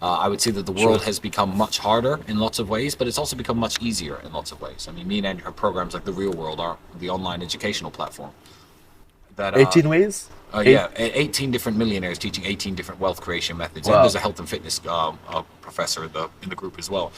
I would say that the world has become much harder in lots of ways, but it's also become much easier in lots of ways. I mean, me and Andrew have programs like The Real World, the online educational platform. That 18 ways? Eight? yeah, 18 different millionaires teaching 18 different wealth creation methods, and there's Wow. a health and fitness professor in the group as well.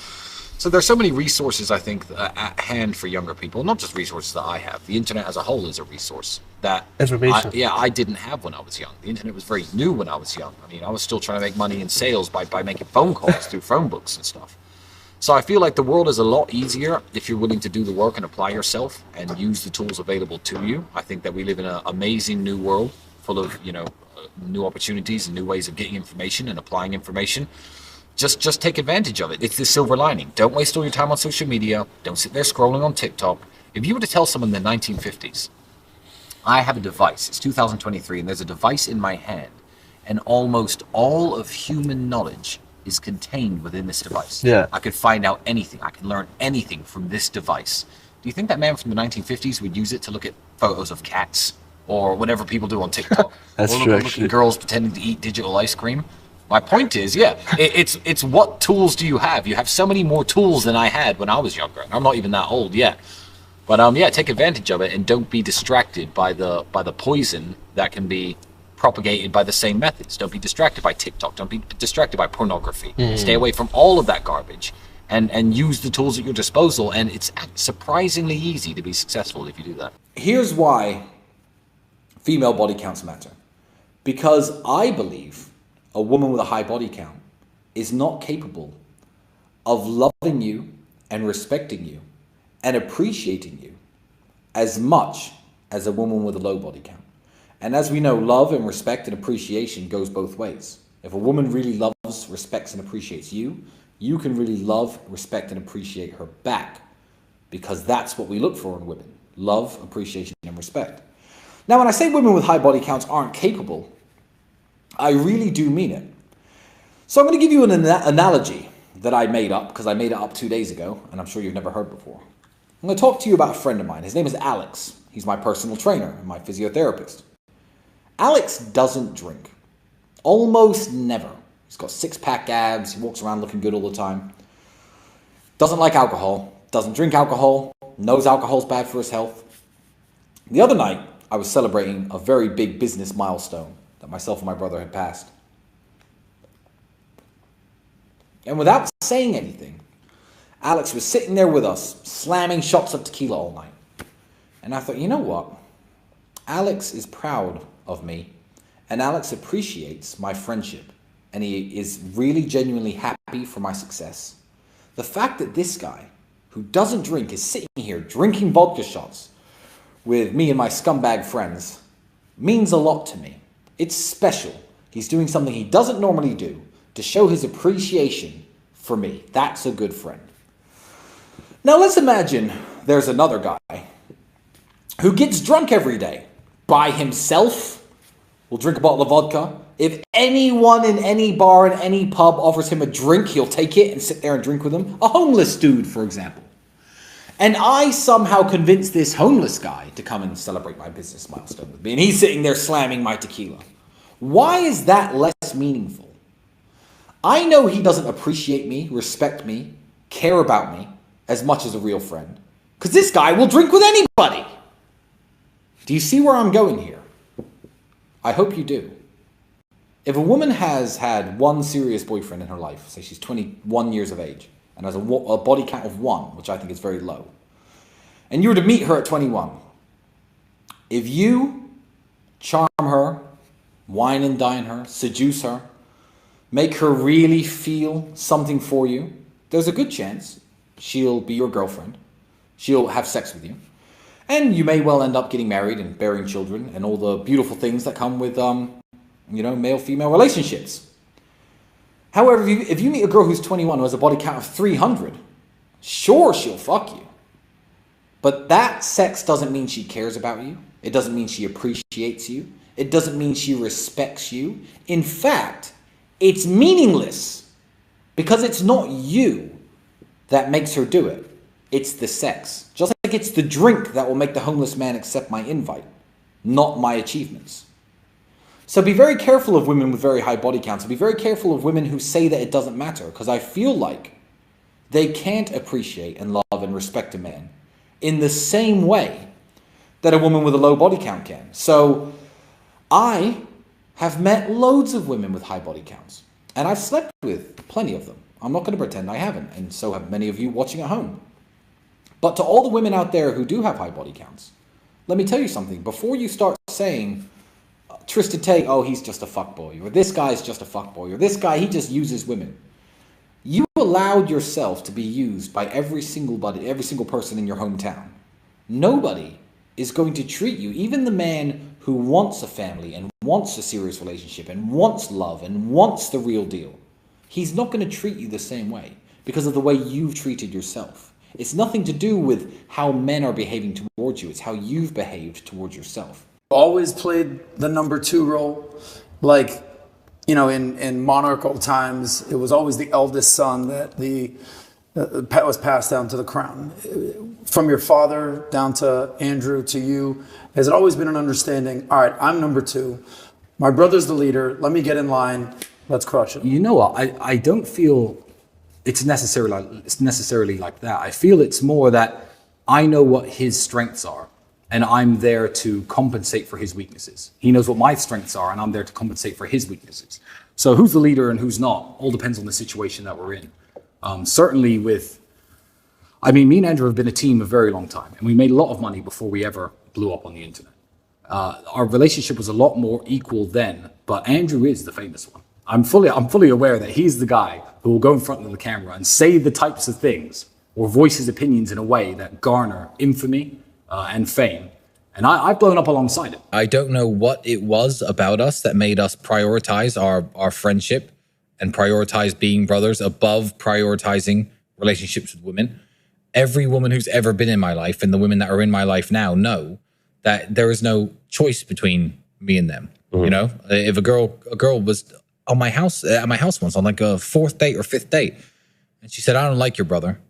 So there's so many resources I think at hand for younger people. Not just resources that I have. The internet as a whole is a resource that Information. I didn't have when I was young. The internet was very new when I was young. I mean, I was still trying to make money in sales by making phone calls through phone books and stuff. So I feel like the world is a lot easier if you're willing to do the work and apply yourself and use the tools available to you. I think that we live in an amazing new world full of, new opportunities and new ways of getting information and applying information. Just take advantage of it. It's the silver lining. Don't waste all your time on social media. Don't sit there scrolling on TikTok. If you were to tell someone in the 1950s, I have a device, it's 2023, and there's a device in my hand, and almost all of human knowledge is contained within this device. Yeah. I could find out anything. I can learn anything from this device. Do you think that man from the 1950s would use it to look at photos of cats or whatever people do on TikTok? That's or true, look actually. at girls pretending to eat digital ice cream? My point is, yeah, it's what tools do you have? You have so many more tools than I had when I was younger. I'm not even that old yet. But yeah, take advantage of it and don't be distracted by the poison that can be propagated by the same methods. Don't be distracted by TikTok. Don't be distracted by pornography. Stay away from all of that garbage and use the tools at your disposal. And it's surprisingly easy to be successful if you do that. Here's why female body counts matter. Because I believe a woman with a high body count is not capable of loving you and respecting you and appreciating you as much as a woman with a low body count. And as we know, love and respect and appreciation goes both ways. If a woman really loves, respects, and appreciates you, you can really love, respect, and appreciate her back, because that's what we look for in women: love, appreciation, and respect. Now, when I say women with high body counts aren't capable, I really do mean it. So I'm going to give you an analogy that I made up, because I made it up 2 days ago, and I'm sure you've never heard before. I'm going to talk to you about a friend of mine. His name is Alex. He's my personal trainer and my physiotherapist. Alex doesn't drink. Almost never. He's got six-pack abs. He walks around looking good all the time. Doesn't like alcohol. Doesn't drink alcohol. Knows alcohol's bad for his health. The other night, I was celebrating a very big business milestone that myself and my brother had passed. And without saying anything, Alex was sitting there with us, slamming shots of tequila all night. And I thought, you know what? Alex is proud of me, and Alex appreciates my friendship, and he is really genuinely happy for my success. The fact that this guy, who doesn't drink, is sitting here drinking vodka shots with me and my scumbag friends means a lot to me. It's special. He's doing something he doesn't normally do to show his appreciation for me. That's a good friend. Now let's imagine there's another guy who gets drunk every day by himself, will drink a bottle of vodka. If anyone in any bar in any pub offers him a drink, he'll take it and sit there and drink with them. A homeless dude, for example. And I somehow convinced this homeless guy to come and celebrate my business milestone with me, and he's sitting there slamming my tequila. Why is that less meaningful? I know he doesn't appreciate me, respect me, care about me as much as a real friend, because this guy will drink with anybody. Do you see where I'm going here? I hope you do. If a woman has had one serious boyfriend in her life, say she's 21 years of age, and has a body count of 1, which I think is very low, and you were to meet her at 21, if you charm her, wine and dine her, seduce her, make her really feel something for you, there's a good chance she'll be your girlfriend. She'll have sex with you. And you may well end up getting married and bearing children and all the beautiful things that come with, male-female relationships. However, if you meet a girl who's 21 who has a body count of 300, sure, she'll fuck you. But that sex doesn't mean she cares about you. It doesn't mean she appreciates you. It doesn't mean she respects you. In fact, it's meaningless because it's not you that makes her do it. It's the sex. Just like it's the drink that will make the homeless man accept my invite, not my achievements. So be very careful of women with very high body counts. Be very careful of women who say that it doesn't matter, because I feel like they can't appreciate and love and respect a man in the same way that a woman with a low body count can. So I have met loads of women with high body counts, and I've slept with plenty of them. I'm not going to pretend I haven't, and so have many of you watching at home. But to all the women out there who do have high body counts, let me tell you something. Before you start saying, Tristan Tate, oh, he's just a fuckboy, or this guy's just a fuckboy, or this guy, he just uses women. You allowed yourself to be used by every single person in your hometown. Nobody is going to treat you, even the man who wants a family and wants a serious relationship and wants love and wants the real deal. He's not going to treat you the same way because of the way you've treated yourself. It's nothing to do with how men are behaving towards you. It's how you've behaved towards yourself. Always played the number 2 role. Like, you know, in monarchical times, it was always the eldest son that was passed down to the crown. From your father down to Andrew to you, has it always been an understanding, all right, I'm number 2. My brother's the leader. Let me get in line. Let's crush it. You know what? I don't feel it's necessarily like that. I feel it's more that I know what his strengths are, and I'm there to compensate for his weaknesses. He knows what my strengths are, and I'm there to compensate for his weaknesses. So who's the leader and who's not all depends on the situation that we're in. Certainly me and Andrew have been a team a very long time, and we made a lot of money before we ever blew up on the internet. Our relationship was a lot more equal then, but Andrew is the famous one. I'm fully aware that he's the guy who will go in front of the camera and say the types of things or voice his opinions in a way that garner infamy and fame. And I've blown up alongside him. I don't know what it was about us that made us prioritize our friendship and prioritize being brothers above prioritizing relationships with women. Every woman who's ever been in my life and the women that are in my life now know that there is no choice between me and them. Mm-hmm. You know, if a girl was on my house at my house once on like a 4th date or 5th date, and she said, "I don't like your brother."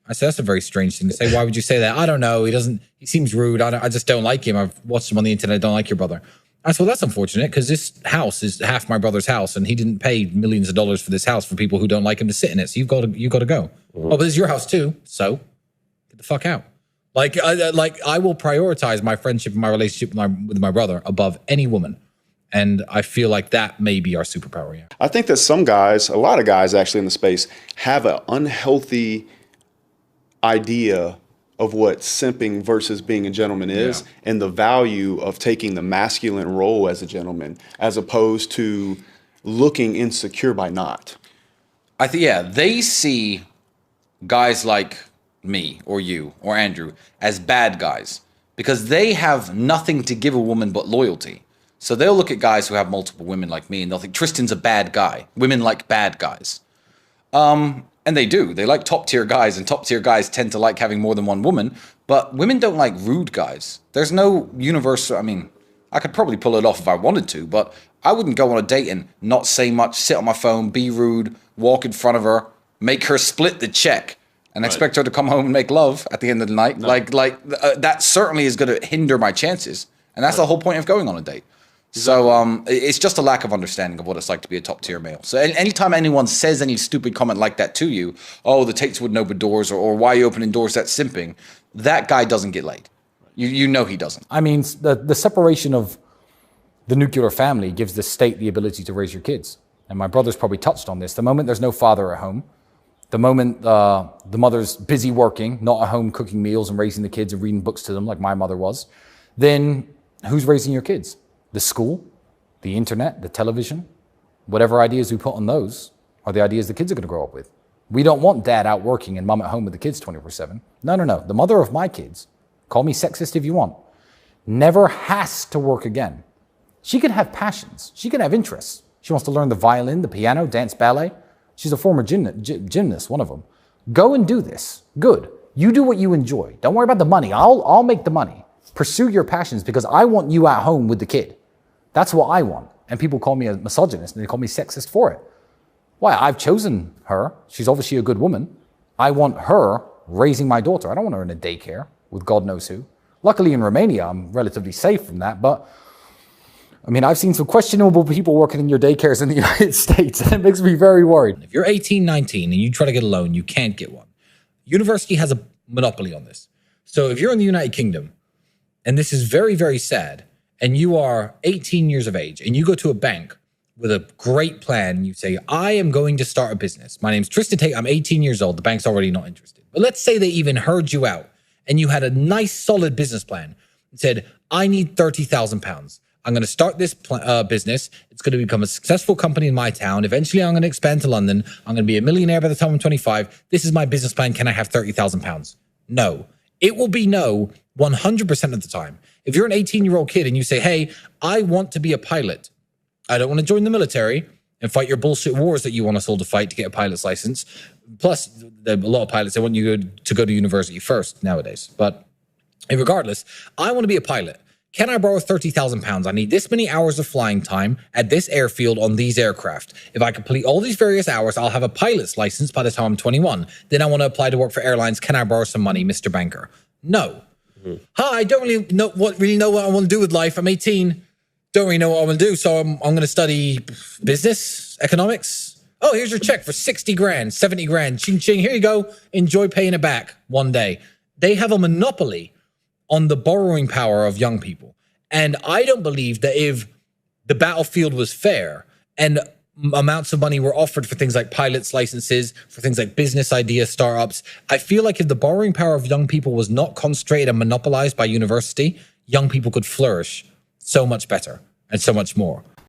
I said, "That's a very strange thing to say. Why would you say that?" "I don't know. He seems rude. I just don't like him. I've watched him on the internet. I don't like your brother." I said, "Well, that's unfortunate because this house is half my brother's house and he didn't pay millions of dollars for this house for people who don't like him to sit in it. So you've got to go." Mm-hmm. "Oh, but this is your house too. So get the fuck out." Like I will prioritize my friendship and my relationship with my brother above any woman. And I feel like that may be our superpower. Yeah. I think that a lot of guys actually in the space have an unhealthy idea of what simping versus being a gentleman is, and the value of taking the masculine role as a gentleman as opposed to looking insecure by not. I think, they see guys like me or you or Andrew as bad guys because they have nothing to give a woman but loyalty. So they'll look at guys who have multiple women like me and they'll think Tristan's a bad guy. Women like bad guys. And they do. They like top tier guys, and top tier guys tend to like having more than one woman. But women don't like rude guys. There's no universal, I could probably pull it off if I wanted to, but I wouldn't go on a date and not say much, sit on my phone, be rude, walk in front of her, make her split the check, and expect her to come home and make love at the end of the night. No. That certainly is going to hinder my chances. And that's the whole point of going on a date. So it's just a lack of understanding of what it's like to be a top tier male. So anytime anyone says any stupid comment like that to you, "Oh, the Tates wouldn't open doors," or "Why are you opening doors?" That's simping. That guy doesn't get laid. You know he doesn't. The separation of the nuclear family gives the state the ability to raise your kids. And my brother's probably touched on this. The moment there's no father at home, the moment the mother's busy working, not at home cooking meals and raising the kids and reading books to them like my mother was, then who's raising your kids? The school, the internet, the television, whatever ideas we put on those are the ideas the kids are going to grow up with. We don't want dad out working and mom at home with the kids 24/7. No. The mother of my kids, call me sexist if you want, never has to work again. She can have passions. She can have interests. She wants to learn the violin, the piano, dance, ballet. She's a former gymnast, one of them. Go and do this. Good. You do what you enjoy. Don't worry about the money. I'll make the money. Pursue your passions because I want you at home with the kid. That's what I want. And people call me a misogynist and they call me sexist for it. Why? I've chosen her. She's obviously a good woman. I want her raising my daughter. I don't want her in a daycare with God knows who. Luckily in Romania, I'm relatively safe from that. But I mean, I've seen some questionable people working in your daycares in the United States, and it makes me very worried. If you're 18, 19, and you try to get a loan, you can't get one. University has a monopoly on this. So if you're in the United Kingdom, and this is very, very sad, and you are 18 years of age, and you go to a bank with a great plan, you say, I am going to start a business. My name's Tristan Tate. I'm 18 years old. The bank's already not interested. But let's say they even heard you out, and you had a nice, solid business plan and said, I need £30,000. I'm going to start this business. It's going to become a successful company in my town. Eventually, I'm going to expand to London. I'm going to be a millionaire by the time I'm 25. This is my business plan. Can I have £30,000? No. It will be no 100% of the time. If you're an 18-year-old kid and you say, hey, I want to be a pilot. I don't want to join the military and fight your bullshit wars that you want us all to fight to get a pilot's license. Plus, a lot of pilots, they want you to go to university first nowadays. But regardless, I want to be a pilot. Can I borrow £30,000? I need this many hours of flying time at this airfield on these aircraft. If I complete all these various hours, I'll have a pilot's license by the time I'm 21. Then I want to apply to work for airlines. Can I borrow some money, Mr. Banker? No. Hi, I don't really know what I want to do with life. I'm 18. Don't really know what I want to do. So I'm going to study business, economics. Oh, here's your check for 60 grand, 70 grand. Ching, ching. Here you go. Enjoy paying it back one day. They have a monopoly on the borrowing power of young people. And I don't believe that if the battlefield was fair and amounts of money were offered for things like pilots' licenses, for things like business idea startups, I feel like if the borrowing power of young people was not concentrated and monopolized by university, young people could flourish so much better and so much more.